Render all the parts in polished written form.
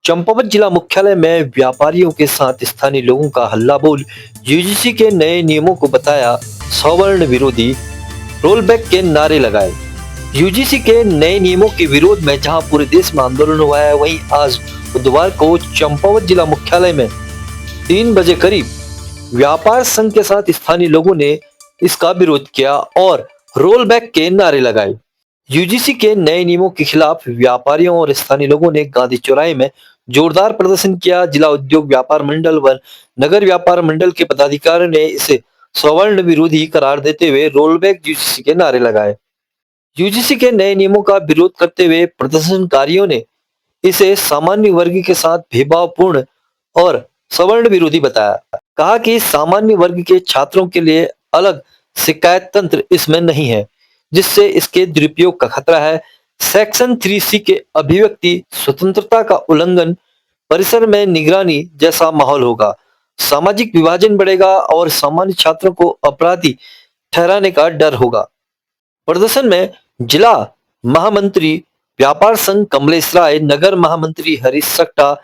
चंपावत जिला मुख्यालय में व्यापारियों के साथ स्थानीय लोगों का हल्ला बोल। यूजीसी के नए नियमों को बताया सवर्ण विरोधी। रोल बैक के नारे लगाए। यूजीसी के नए नियमों के विरोध में जहां पूरे देश में आंदोलन हुआ है, वहीं आज बुधवार को चंपावत जिला मुख्यालय में 3 बजे करीब व्यापार संघ के साथ स्थानीय लोगों ने इसका विरोध किया और रोल बैक के नारे लगाए। यूजीसी के नए नियमों के खिलाफ व्यापारियों और स्थानीय लोगों ने गांधी चौराहे में जोरदार प्रदर्शन किया। जिला उद्योग व्यापार मंडल व नगर व्यापार मंडल के पदाधिकारियों ने इसे सवर्ण विरोधी करार देते हुए रोल बैक यूजीसी के नारे लगाए। यूजीसी के नए नियमों का विरोध करते हुए प्रदर्शनकारियों ने इसे सामान्य वर्ग के साथ भेदभावपूर्ण और सवर्ण विरोधी बताया। कहा कि सामान्य वर्ग के छात्रों के लिए अलग शिकायत तंत्र इसमें नहीं है, जिससे इसके दुरुपयोग का खतरा है। सेक्शन 3C के अभिव्यक्ति स्वतंत्रता का उल्लंघन, परिसर में निगरानी जैसा माहौल होगा, सामाजिक विभाजन बढ़ेगा और सामान्य छात्रों को अपराधी ठहराने का डर होगा। प्रदर्शन में जिला महामंत्री व्यापार संघ कमलेश राय, नगर महामंत्री हरीश सक्टा,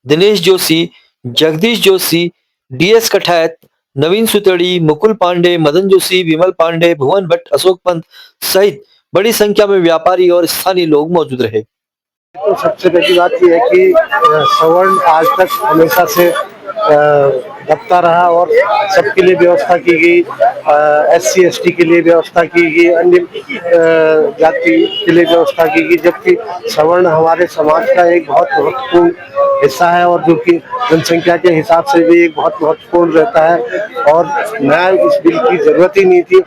दिनेश जोशी, जगदीश जोशी, डीएस कठायत, नवीन सुतड़ी, मुकुल पांडे, मदन जोशी, विमल पांडे, भुवन भट्ट, अशोक पंत सहित बड़ी संख्या में व्यापारी और स्थानीय लोग मौजूद रहे। तो सबसे पहली बात यह है कि सवर्ण आज तक हमेशा से दबता रहा और सबके लिए व्यवस्था की गई। एससी एसटी के लिए व्यवस्था की गई, अन्य जाति के लिए व्यवस्था की गई, जबकि सवर्ण हमारे समाज का एक बहुत महत्वपूर्ण हिस्सा है और जो कि जनसंख्या के हिसाब से भी एक बहुत महत्वपूर्ण रहता है। और नया इस बिल की जरूरत ही नहीं थी,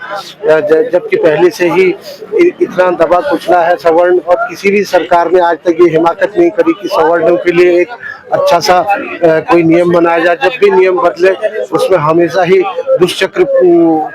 जबकि पहले से ही इतना दबा कुचला है सवर्ण, और किसी भी सरकार ने आज तक ये हिमाकत नहीं करी कि सवर्णों के लिए एक अच्छा सा कोई नियम बनाया जाए। जब भी नियम बदले उसमें हमेशा ही दुष्चक्र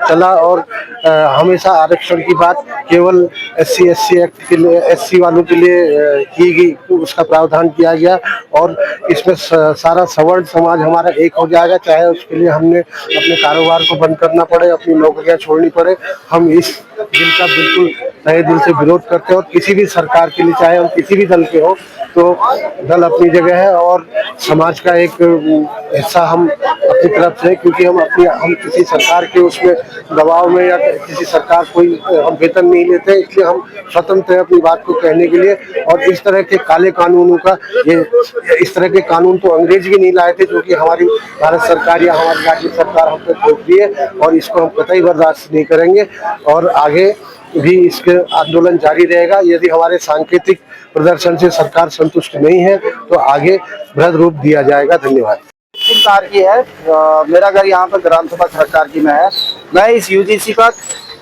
चला और हमेशा आरक्षण की बात केवल एससी एक्ट के लिए, एससी वालों के लिए की गई, उसका प्रावधान किया गया और इसमें सारा सवर्ण समाज हमारा एक हो जाएगा। चाहे उसके लिए हमने अपने कारोबार को बंद करना पड़े, अपनी नौकरियां छोड़नी पड़े, हम इस बिल का बिल्कुल तहे दिल से विरोध करते हैं। और किसी भी सरकार के लिए, चाहे हम किसी भी दल के हो, तो दल अपनी जगह है और समाज का एक हिस्सा हम अपनी तरफ से, क्योंकि हम किसी सरकार के उसमें दबाव में या किसी सरकार कोई हम वेतन नहीं लेते, इसलिए हम स्वतंत्र हैं अपनी बात को कहने के लिए। और इस तरह के काले कानूनों का इस तरह के कानून तो अंग्रेज भी नहीं लाए थे, जो कि हमारी भारत सरकार या हमारी राज्य सरकार हम पे थोप रही है, और इसको हम कतई बर्दाश्त नहीं करेंगे और आगे भी इसके आंदोलन जारी रहेगा। यदि हमारे सांकेतिक प्रदर्शन से सरकार संतुष्ट नहीं है तो आगे बृहद रूप दिया जाएगा। धन्यवाद। कार की है, मेरा घर यहाँ पर ग्राम सभा सरकार की में है। मैं इस यूजीसी का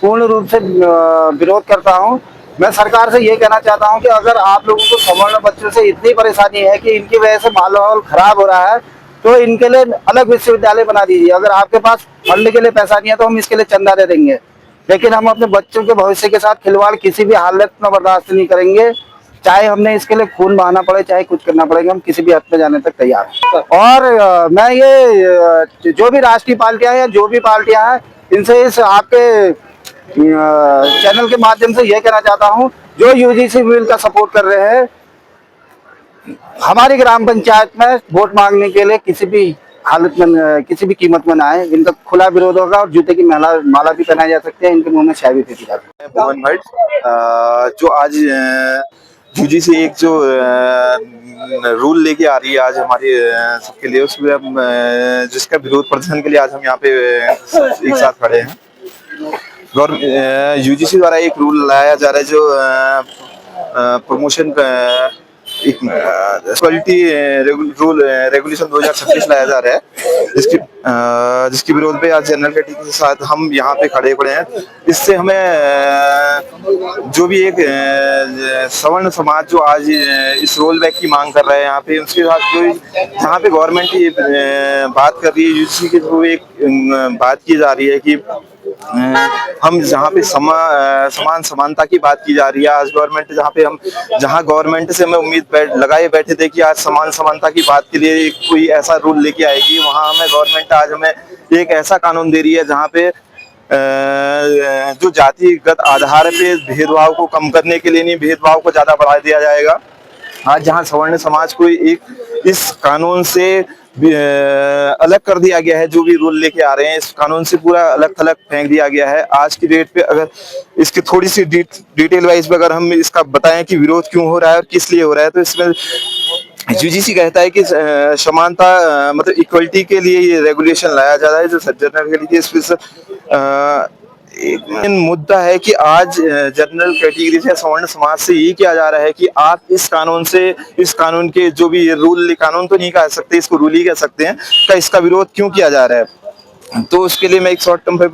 पूर्ण रूप से विरोध करता हूँ। मैं सरकार से ये कहना चाहता हूँ कि अगर आप लोगों को सवर्ण बच्चों से इतनी परेशानी है कि इनकी वजह से माहौल खराब हो रहा है, तो इनके लिए अलग विश्वविद्यालय बना दीजिए। अगर आपके पास फंड के लिए पैसा नहीं है तो हम इसके लिए चंदा दे देंगे, लेकिन हम अपने बच्चों के भविष्य के साथ खिलवाड़ किसी भी हालत में बर्दाश्त नहीं करेंगे। चाहे हमने इसके लिए खून बहाना पड़े, चाहे कुछ करना पड़ेगा, हम किसी भी हद में जाने तक तैयार हैं। और मैं ये जो भी राष्ट्रीय पार्टियां हैं या जो भी पार्टियां हैं, इनसे इस आपके चैनल के माध्यम से ये कहना चाहता हूं, जो यूजीसी बिल का सपोर्ट कर रहे हैं, हमारी ग्राम पंचायत में वोट मांगने के लिए किसी भी हालत में, किसी भी कीमत में ना आए। इनका खुला विरोध होगा और जूते की माला भी पहनाई जा सकती है, इनके मुंह में चाय भी फेंकी जा सकती है। भुवन भट्ट, जो आज यूजीसी एक जो रूल लेके आ रही है आज हमारे सबके लिए, उसमें हम जिसका विरोध प्रदर्शन के लिए आज हम यहाँ पे एक साथ खड़े हैं। यूजीसी द्वारा एक रूल लाया जा रहा है जो प्रमोशन क्वालिटी रूल रेगुलेशन 2026 लाया जा रहा है, जिसके विरोध पे आज जनरल कैटेगरी के साथ हम यहाँ पे खड़े हैं। इससे हमें जो भी एक सवर्ण समाज जो आज इस रोल बैक की मांग कर रहा है यहाँ पे, उसके साथ जो जहाँ पे गवर्नमेंट की बात कर रही है, यूजीसी के थ्रू एक बात की जा रही है कि हम जहाँ पे समान समानता की बात की जा रही है। आज गवर्नमेंट जहाँ गवर्नमेंट से हमें उम्मीद लगाए बैठे थे कि आज समानता की बात के लिए कोई ऐसा रूल लेके आएगी, वहाँ हमें गवर्नमेंट आज हमें एक ऐसा कानून दे रही है जहाँ पे जो जातिगत आधार पे भेदभाव को कम करने के लिए नहीं, भेदभाव को ज्यादा बढ़ा दिया जाएगा। आज जहाँ सवर्ण समाज को एक इस कानून से अलग कर दिया गया है। जो भी रूल लेके आ रहे हैं इस कानून से पूरा अलग थलग फेंक दिया गया है। आज की डेट पे अगर इसकी थोड़ी सी डिटेल वाइज में अगर हम इसका बताएं कि विरोध क्यों हो रहा है और किस लिए हो रहा है, तो इसमें यूजीसी कहता है कि समानता मतलब इक्वलिटी के लिए ये रेगुलेशन लाया जा रहा है जो जनरल कैटेगरी इसमें एक मेन मुद्दा है कि आज जनरल कैटेगरी से सवर्ण समाज से ये किया जा रहा है कि आप इस कानून से, इस कानून के जो भी रूल, कानून तो नहीं कह सकते, इसको रूल ही कह सकते हैं, का इसका विरोध क्यों किया जा रहा है। तो उसके लिए मैं एक शॉर्ट टर्म पे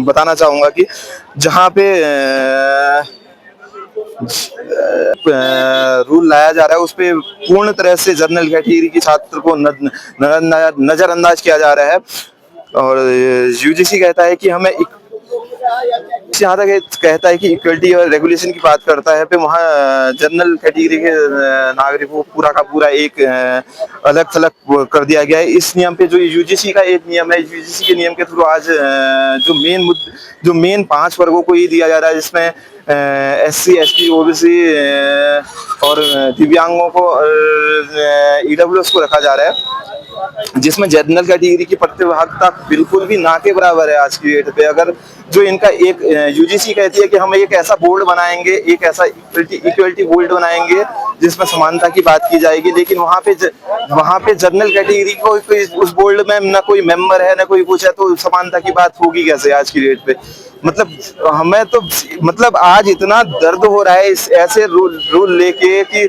बताना चाहूंगा कि जहाँ पे रूल लाया जा रहा है उस पे पूर्ण तरह से जनरल कैटेगरी के छात्र को नजरअंदाज किया जा रहा है। और यूजीसी कहता है कि हमें यहाँ तक कहता है कि इक्वलिटी और रेगुलेशन की बात करता है पे वहाँ जनरल कैटेगरी के नागरिकों को पूरा का पूरा एक अलग थलग कर दिया गया है। इस नियम पे जो यूजीसी का एक नियम है, यूजीसी के नियम के थ्रू आज जो मेन 5 वर्गों को ये दिया जा रहा है, जिसमें SC ST OBC और दिव्यांगों को EWS को रखा जा रहा है, जिसमें जनरल कैटेगरी की प्रतिभागिता बिल्कुल भी ना के बराबर है आज की डेट पे। अगर जो इनका एक यूजीसी कहती है कि हम एक ऐसा बोर्ड बनाएंगे, एक ऐसा इक्वलिटी बोर्ड बनाएंगे जिसमें समानता की बात की जाएगी, लेकिन वहाँ पे जनरल कैटेगरी को उस बोर्ड में ना कोई मेंबर है ना कोई कुछ है, तो समानता की बात होगी कैसे आज की डेट पे। मतलब हमें तो मतलब आज इतना दर्द हो रहा है इस ऐसे रूल लेके कि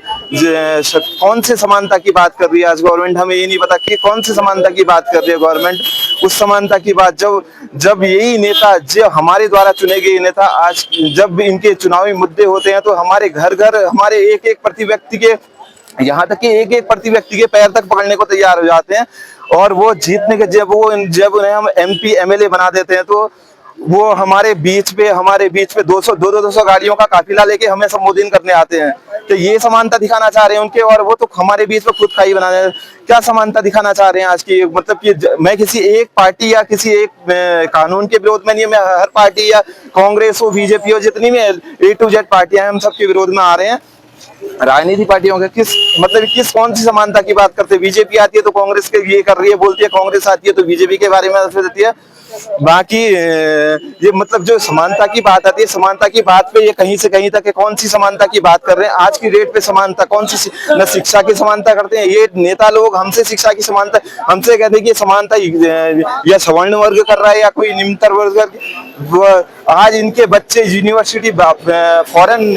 कौन से समानता की बात कर रही है आज गवर्नमेंट, हमें ये नहीं पता कि कौन से समानता की बात कर रही है गवर्नमेंट। उस समानता की बात जब यही नेता, जो हमारे द्वारा चुने गए नेता, आज जब इनके चुनावी मुद्दे होते हैं तो हमारे घर घर हमारे एक एक प्रति व्यक्ति के, यहाँ तक कि एक एक प्रति व्यक्ति के पैर तक पकड़ने को तैयार हो जाते हैं। और वो जीतने के जब उन्हें हम MP MLA बना देते हैं तो वो हमारे बीच पे 200 गाड़ियों का काफिला लेके हमें संबोधित करने आते हैं। तो ये समानता दिखाना चाह रहे हैं उनके, और वो तो हमारे बीच में खुद खाई बना रहे हैं। क्या समानता दिखाना चाह रहे हैं आज की, मतलब कि मैं किसी एक पार्टी या किसी एक कानून के विरोध में नहीं, मैं हर पार्टी या कांग्रेस हो, BJP हो, जितनी भी A to Z पार्टियां हैं, हम सबके विरोध में आ रहे हैं। राजनीतिक पार्टियों के कौन सी समानता की बात करते हैं? बीजेपी आती है तो कांग्रेस के ये कर रही है बोलती है, कांग्रेस आती है तो बीजेपी के बारे में देती है। बाकी ये मतलब जो समानता की बात आती है, समानता की बात पे ये कहीं से कहीं तक कौन सी समानता की बात कर रहे हैं आज की डेट पे? समानता कौन सी? न शिक्षा की समानता करते हैं ये नेता लोग, हमसे शिक्षा की समानता, हमसे कहते हैं कि समानता या सवर्ण वर्ग कर रहा है या कोई निम्नतर वर्ग। आज इनके बच्चे यूनिवर्सिटी फॉरेन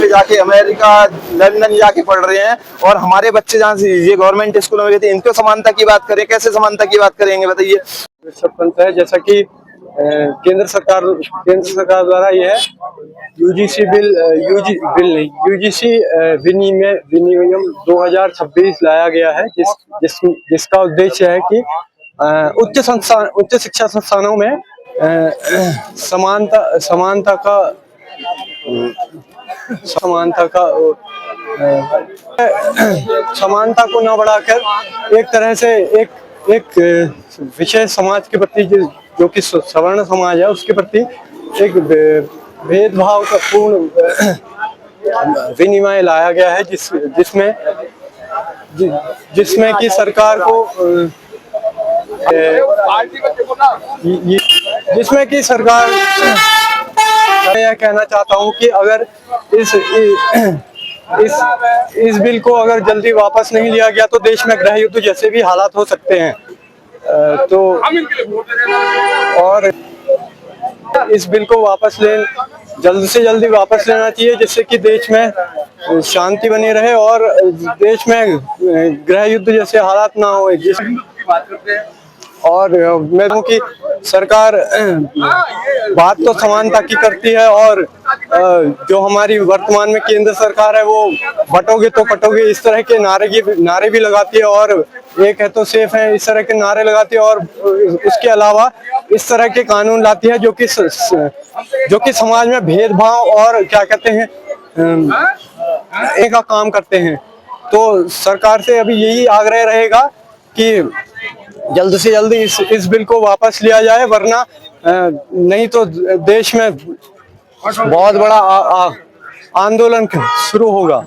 पे जाके अमेरिका, लंदन जाके पढ़ रहे हैं, और हमारे बच्चे जहाँ से ये गवर्नमेंट स्कूलों में गए थे, इनको समानता की बात करें? कैसे समानता की बात करेंगे बताइए? सरपंच है, जैसा कि केंद्र सरकार द्वारा यह यूजीसी विनियम 2026 लाया गया है, जिसका उद्देश्य है कि उच्च शिक्षा संस्थानों में समानता को न बढ़ाकर एक तरह से एक विशेष समाज के प्रति जो कि सवर्ण समाज है उसके प्रति एक भेदभाव का पूर्ण विनिमय लाया गया है, जिसमें कि सरकार को मैं यह कहना चाहता हूं कि अगर इस बिल को अगर जल्दी वापस नहीं लिया गया तो देश में गृह युद्ध जैसे भी हालात हो सकते हैं। तो और इस बिल को जल्द से जल्दी वापस लेना चाहिए, जिससे कि देश में शांति बनी रहे और देश में गृह युद्ध जैसे हालात ना हो। और मैं कहूँ कि सरकार बात तो समानता की करती है, और जो हमारी वर्तमान में केंद्र सरकार है वो बटोगे तो कटोगे इस तरह के नारे भी लगाती है, और एक है तो सेफ है इस तरह के नारे लगाती है, और उसके अलावा इस तरह के कानून लाती है जो कि समाज में भेदभाव और क्या कहते हैं का काम करते हैं। तो सरकार से अभी यही आग्रह रहेगा कि जल्द से जल्द इस बिल को वापस लिया जाए, वरना नहीं तो देश में बहुत बड़ा आंदोलन शुरू होगा।